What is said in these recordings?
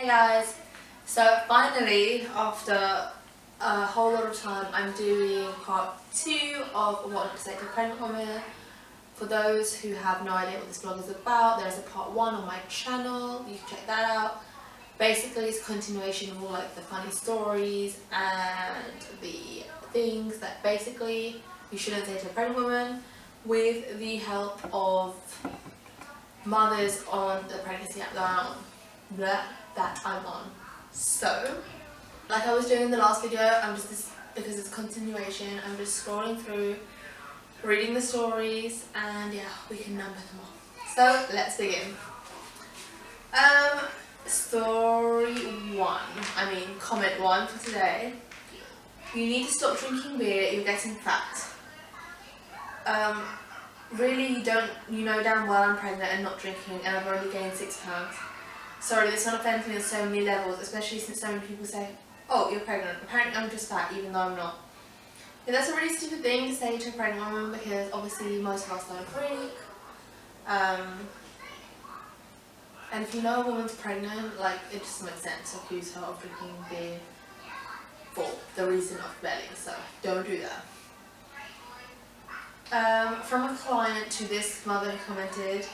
Hey guys, so finally after a whole lot of time I'm doing part 2 of what not to say to a pregnant woman. For those who have no idea what this blog is about, there's a part 1 on my channel, you can check that out. Basically it's a continuation of all like the funny stories and the things that basically you shouldn't say to a pregnant woman, with the help of mothers on the pregnancy app that I'm on. So, like I was doing in the last video, because it's a continuation, I'm just scrolling through, reading the stories, and yeah, we can number them off. So let's begin. Story 1, comment 1 for today. You need to stop drinking beer, you're getting fat. Really, you know damn well I'm pregnant and not drinking, and I've already gained 6 pounds. Sorry, this one offends me on so many levels, especially since so many people say, oh, you're pregnant. Apparently I'm just fat, even though I'm not. Yeah, that's a really stupid thing to say to a pregnant woman, because obviously most of us don't drink. And if you know a woman's pregnant, like, it just makes sense to accuse her of drinking beer for the reason of belly, so don't do that. From a client to this mother who commented,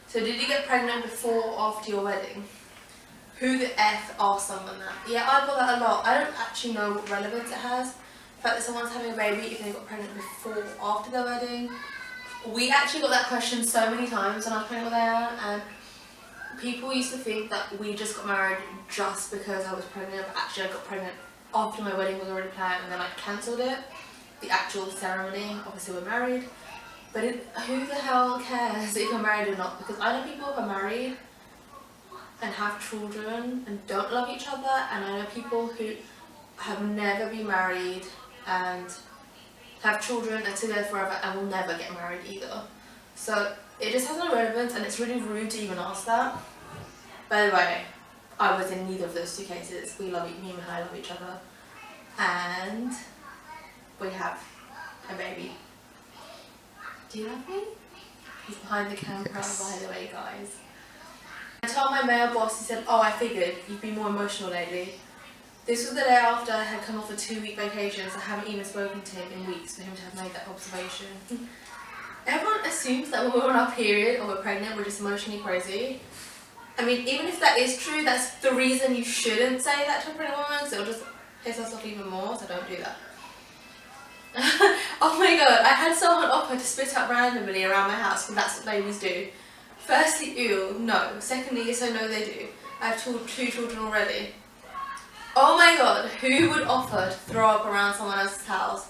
so did you get pregnant before or after your wedding? Who the F asked someone that? Yeah, I got that a lot. I don't actually know what relevance it has. The fact that someone's having a baby if they got pregnant before or after their wedding. We actually got that question so many times when I was pregnant with Aaron, and people used to think that we just got married just because I was pregnant, but actually I got pregnant after my wedding was already planned and then I cancelled it. The actual ceremony, obviously we're married. But who the hell cares if you're married or not? Because I know people who are married and have children and don't love each other, and I know people who have never been married and have children and together forever and will never get married either. So it just has no relevance, and it's really rude to even ask that. By the way, I was in neither of those 2 cases. Me and I love each other, and we have a baby. Do you love me? He's behind the camera, by the way, guys. I told my male boss, he said, oh, I figured you'd be more emotional lately. This was the day after I had come off a 2-week vacation, so I haven't even spoken to him in weeks for him to have made that observation. Everyone assumes that when we're on our period or we're pregnant, we're just emotionally crazy. I mean, even if that is true, that's the reason you shouldn't say that to a pregnant woman, because it'll just piss us off even more, so don't do that. Oh my god, I had someone offer to spit up randomly around my house, because that's what babies do. Firstly, ew, no. Secondly, yes I know they do. I have 2 children already. Oh my god, who would offer to throw up around someone else's house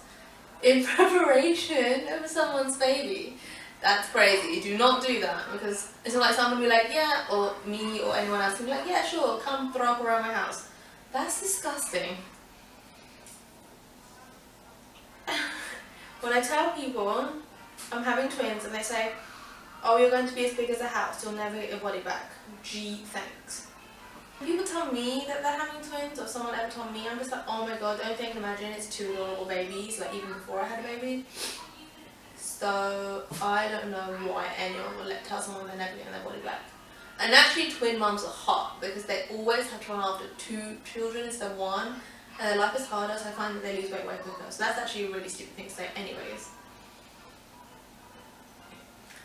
in preparation of someone's baby? That's crazy. Do not do that, because it's not like someone will be like, yeah, or me or anyone else will be like, yeah, sure, come throw up around my house. That's disgusting. When I tell people I'm having twins and they say, oh, you're going to be as big as a house, you'll never get your body back. Gee, thanks. When people tell me that they're having twins, or someone ever told me, I'm just like, oh my god, the only thing I can imagine is 2 adorable babies, like even before I had a baby. So I don't know why anyone would tell someone they're never getting their body back. And actually twin mums are hot, because they always have to run after 2 children instead of 1, and their life is harder, so I find that they lose weight way quicker. So that's actually a really stupid thing to say anyways.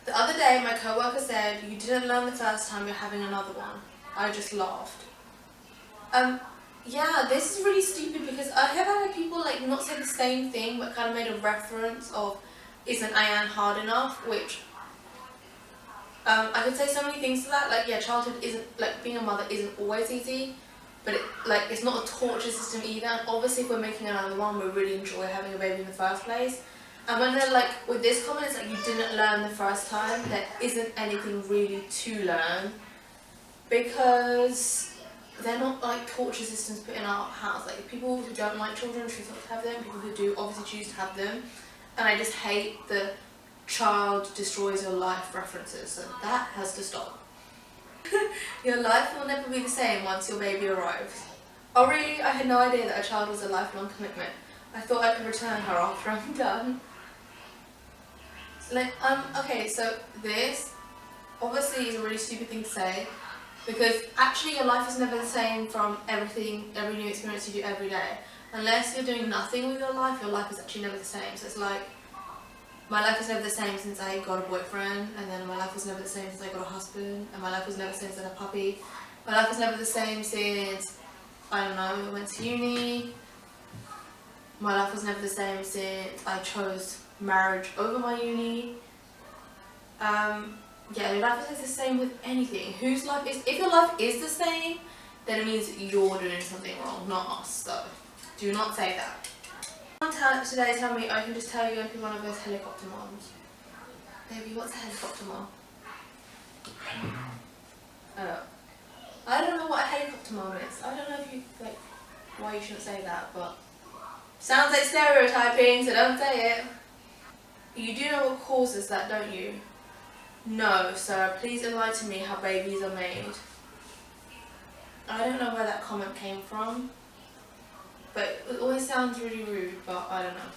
The other day my co-worker said, you didn't learn the first time, you're having another one. I just laughed. Yeah, this is really stupid, because I have had people like not say the same thing but kind of made a reference of, isn't Ayan hard enough, which I could say so many things to that. Like, yeah, childhood isn't, like, being a mother isn't always easy, but it's not a torture system either. And obviously if we're making another one, we really enjoy having a baby in the first place. And when they're like, with this comment, it's like you didn't learn the first time, there isn't anything really to learn, because they're not like torture systems put in our house. Like, people who don't like children choose not to have them, people who do obviously choose to have them. And I just hate the child destroys your life references, so that has to stop. Your life will never be the same once your baby arrives. Oh really? I had no idea that a child was a lifelong commitment. I thought I could return her after I'm done. Like, okay, so this obviously is a really stupid thing to say, Because actually your life is never the same from every new experience you do every day. Unless you're doing nothing with your life is actually never the same. So it's like, my life is never the same since I got a boyfriend, and then my life was never the same since I got a husband, and my life was never the same since I had a puppy. My life was never the same since, I don't know, I went to uni. My life was never the same since I chose marriage over my uni. Yeah, your life is the same with anything. Whose life is, if your life is the same, then it means you're doing something wrong, not us. So, do not say that. Today tell me I can just tell you going to be one of those helicopter moms. Baby, what's a helicopter mom? I don't know what a helicopter mom is. I don't know if you, like, why you shouldn't say that, but sounds like stereotyping, so don't say it. You do know what causes that, don't you? No, so please enlighten me how babies are made. I don't know where that comment came from, but it always sounds really rude, but I don't know.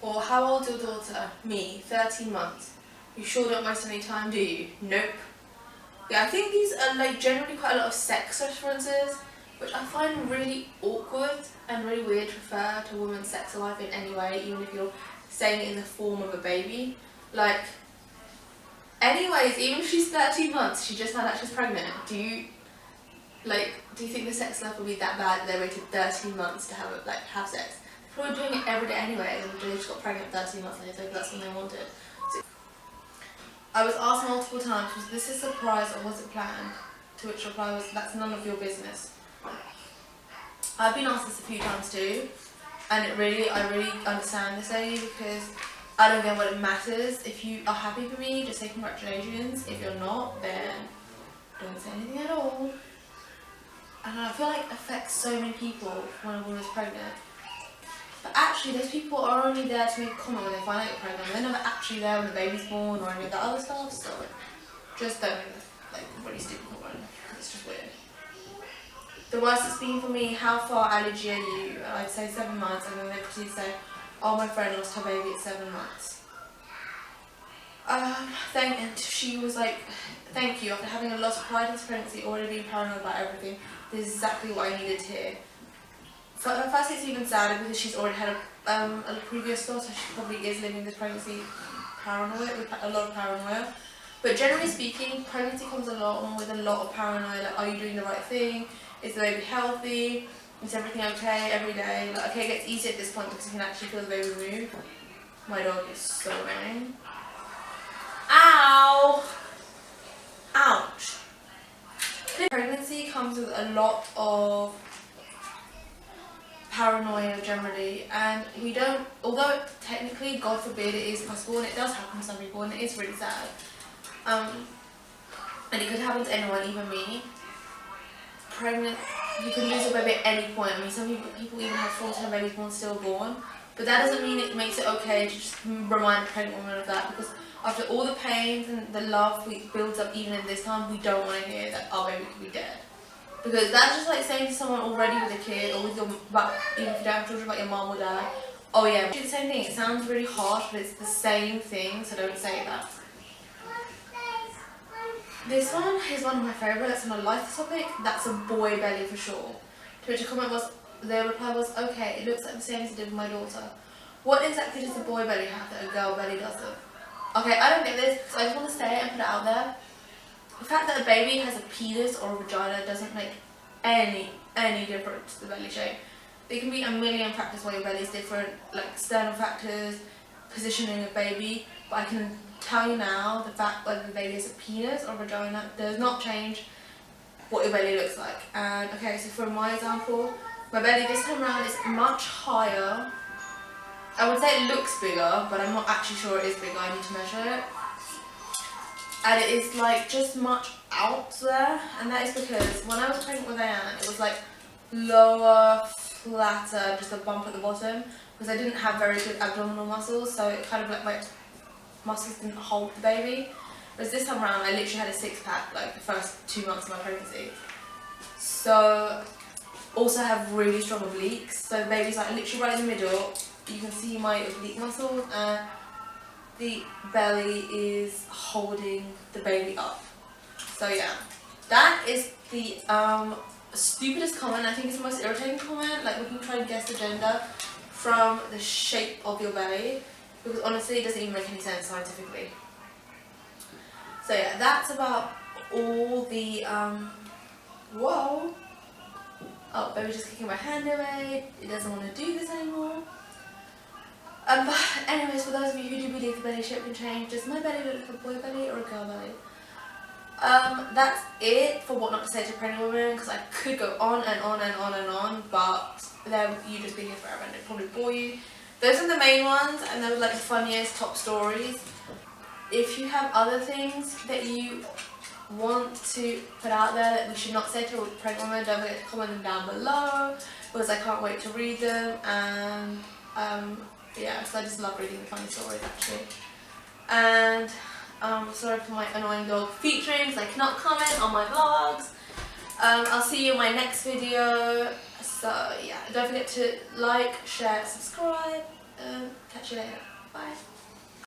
Or how old's your daughter? Me, 13 months. You sure don't waste any time, do you? Nope. Yeah, I think these are like generally quite a lot of sex references, which I find really awkward and really weird to refer to a woman's sex life in any way, even if you're saying it in the form of a baby. Like, anyways, even if she's 13 months, she just found out she's pregnant. Do you think the sex life will be that bad that they waited 13 months to have sex? They're probably doing it every day anyway, and they just got pregnant 13 months later, so that's when they wanted. So, I was asked multiple times, was this a surprise or was it planned? To which reply was, that's none of your business. I've been asked this a few times too, and I really understand this lady, because I don't get what it matters. If you are happy for me, just say congratulations. If you're not, then don't say anything at all. And I feel like it affects so many people when a woman's pregnant. But actually, those people are only there to make a comment when they find out you're pregnant. They're never actually there when the baby's born or any of that other stuff. So just don't make really stupid comment. It's just weird. The worst it's been for me, how far allergy are you? I'd say 7 months, and then they proceed to say, oh, my friend lost her baby at 7 months. And she was like, thank you, after having a lot of pride in this pregnancy, already being paranoid about everything, this is exactly what I needed to hear. First it's even sadder because she's already had a previous daughter, so she probably is living this pregnancy paranoid, with a lot of paranoia. But generally speaking, pregnancy comes along with a lot of paranoia, like, are you doing the right thing? Is the baby healthy? Is everything okay every day? Like, okay, it gets easier at this point because you can actually feel the baby move. My dog is so annoying. Ow! Ouch! Pregnancy comes with a lot of paranoia generally, and we don't, although technically, God forbid, it is possible, and it does happen to some people, and it is really sad. And it could happen to anyone, even me. Pregnant, you can lose a baby at any point. I mean, some people even have full-term babies born stillborn, but that doesn't mean it makes it okay to just remind a pregnant woman of that, because after all the pains and the love we builds up even in this time, we don't want to hear that our baby could be dead. Because that's just like saying to someone already with a kid, or with your, but even if you don't have children, like your mum or dad, oh yeah, do the same thing. It sounds really harsh, but it's the same thing, so don't say that. This one is one of my favourites on a life topic. That's a boy belly for sure. To which the reply was, okay, it looks like the same as it did with my daughter. What exactly does a boy belly have that a girl belly doesn't? Okay, I don't get this, so I just want to say it and put it out there. The fact that a baby has a penis or a vagina doesn't make any difference to the belly shape. There can be a million factors why your belly is different, like external factors, positioning of baby, but I can tell you now, the fact whether the baby has a penis or a vagina does not change what your belly looks like. And okay, so for my example, my belly this time around is much higher. I would say it looks bigger, but I'm not actually sure it is bigger. I need to measure it. And it is like just much out there, and that is because when I was pregnant with Diane, it was like lower, flatter, just a bump at the bottom, because I didn't have very good abdominal muscles, so it kind of like my muscles didn't hold the baby. Whereas this time around, I literally had a six-pack like the first 2 months of my pregnancy. So also have really strong obliques, so the baby's like literally right in the middle. You can see my oblique muscles, and the belly is holding the baby up. So yeah. That is the stupidest comment. I think it's the most irritating comment. Like, we can try and guess the gender from the shape of your belly, because honestly it doesn't even make any sense scientifically. So yeah, that's about all the whoa. Oh, baby just kicking my hand away. It doesn't want to do this anymore. But anyways, for those of you who do believe the belly shape can change, does my belly look like a boy belly or a girl belly? That's it for what not to say to pregnant women, because I could go on and on and on and on, but then you just be here forever and it'd probably bore you. Those are the main ones, and those are like the funniest top stories. If you have other things that you want to put out there that we should not say to a pregnant woman, don't forget to comment them down below, because I can't wait to read them. And yeah, so I just love reading the funny stories actually. And sorry for my annoying dog featuring, because I cannot comment on my vlogs. I'll see you in my next video. So yeah, don't forget to like, share, subscribe, and catch you later. Bye.